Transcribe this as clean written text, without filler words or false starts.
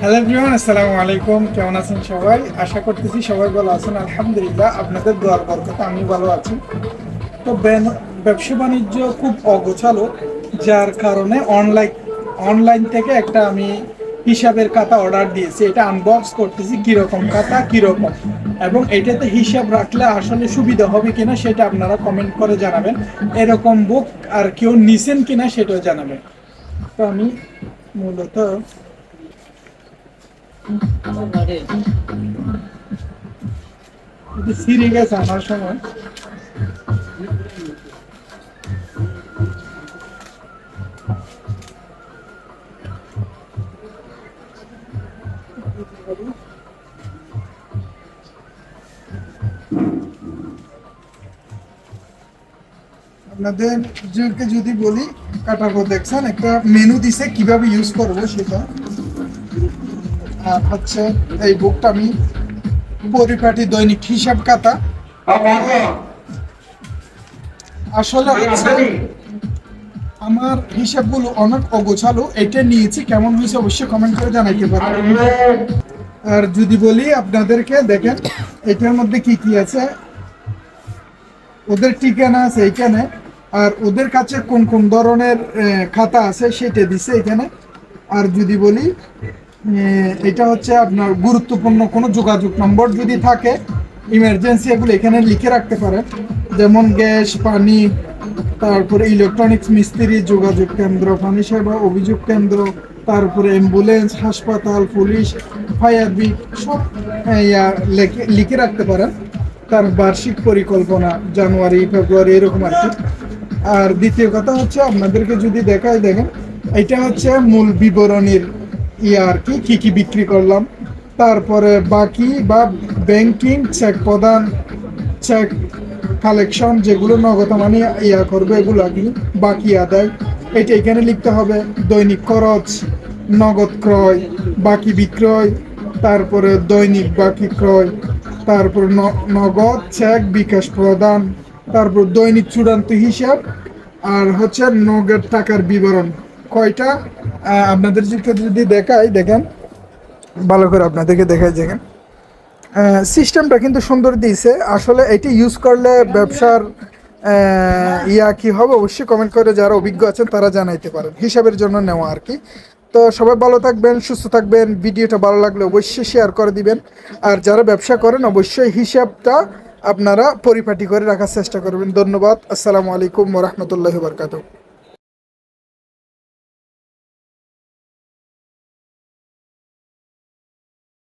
Hello everyone, আসসালামু আলাইকুম। কেমন আছেন সবাই? আশা করতেছি সবাই ভালো আছেন। আলহামদুলিল্লাহ, আপনাদের দোয়ার বরকতে আমি ভালো আছি। তো ব্যবসা বাণিজ্য খুব অগোছালো, যার কারণে অনলাইন থেকে একটা আমি হিসাবের খাতা অর্ডার দিয়েছি। এটা আনবক্স করতেছি, কীরকম খাতা কীরকম, এবং এটাতে হিসাব রাখলে আসলে সুবিধা হবে কিনা সেটা আপনারা কমেন্ট করে জানাবেন। এরকম বুক আর কেউ নিছেন কিনা সেটাও জানাবেন। তো আমি মূলত সিঁড়ি গেছে আনার সময়। আপনাদেরকে যদি বলি, কাটাবো দেখছেন একটা মেনু দিছে কিভাবে ইউজ করব সেটা। আর হচ্ছে এই বুকটা আমি পরিপাটি দৈনিক হিসাব খাতা। আসলে হচ্ছে আমার হিসাবগুলো অনেক অগোছালো। এটা নিয়েছি, কেমন হয়েছে অবশ্যই কমেন্ট করে জানাইতে পারেন। আর যদি বলি আপনাদেরকে, দেখেন এটার মধ্যে কি কি আছে, ওদের ঠিকানা আছে এখানে, আর ওদের কাছে কোন কোন ধরনের খাতা আছে সেটা দিছে এখানে। আর যদি বলি, এটা হচ্ছে আপনার গুরুত্বপূর্ণ কোনো যোগাযোগ নম্বর যদি থাকে, ইমার্জেন্সি, এগুলো এখানে লিখে রাখতে পারেন। যেমন গ্যাস, পানি, তারপরে ইলেকট্রনিক্স মিস্ত্রি যোগাযোগ কেন্দ্র, পানি সেবা অভিযোগ কেন্দ্র, তারপরে অ্যাম্বুলেন্স, হাসপাতাল, পুলিশ, ফায়ার ব্রিগেড, সব লিখে রাখতে পারেন। তার বার্ষিক পরিকল্পনা জানুয়ারি ফেব্রুয়ারি এরকম আর কি। আর দ্বিতীয় কথা হচ্ছে আপনাদেরকে যদি দেখায়, দেখেন এটা হচ্ছে মূল বিবরণীর আর কি কি বিক্রি করলাম, তারপরে বাকি বা ব্যাংকিং, চেক প্রদান, চেক কালেকশন, যেগুলো নগদ মানে করবে এগুলো আর কি, বাকি আদায় এটা এখানে লিখতে হবে। দৈনিক খরচ, নগদ ক্রয়, বাকি বিক্রয়, তারপরে দৈনিক বাকি ক্রয়, তারপর নগদ, চেক, বিকাশ প্রদান, তারপর দৈনিক চূড়ান্ত হিসাব, আর হচ্ছে নগদ টাকার বিবরণ। কয়টা আপনাদের যদি দেখাই, দেখেন ভালো করে আপনাদেরকে দেখাই। দেখেন সিস্টেমটা কিন্তু সুন্দর দিয়েছে। আসলে এটি ইউজ করলে ব্যবসার কি হবে অবশ্যই কমেন্ট করে যারা অভিজ্ঞ আছেন তারা জানাইতে পারেন, হিসাবের জন্য নেওয়া আর কি। তো সবাই ভালো থাকবেন, সুস্থ থাকবেন। ভিডিওটা ভালো লাগলে অবশ্যই শেয়ার করে দিবেন। আর যারা ব্যবসা করেন অবশ্যই হিসাবটা আপনারা পরিপাটি করে রাখার চেষ্টা করবেন। ধন্যবাদ। আসসালামু আলাইকুম ওয়া রাহমাতুল্লাহি ওয়া বারাকাতুহু।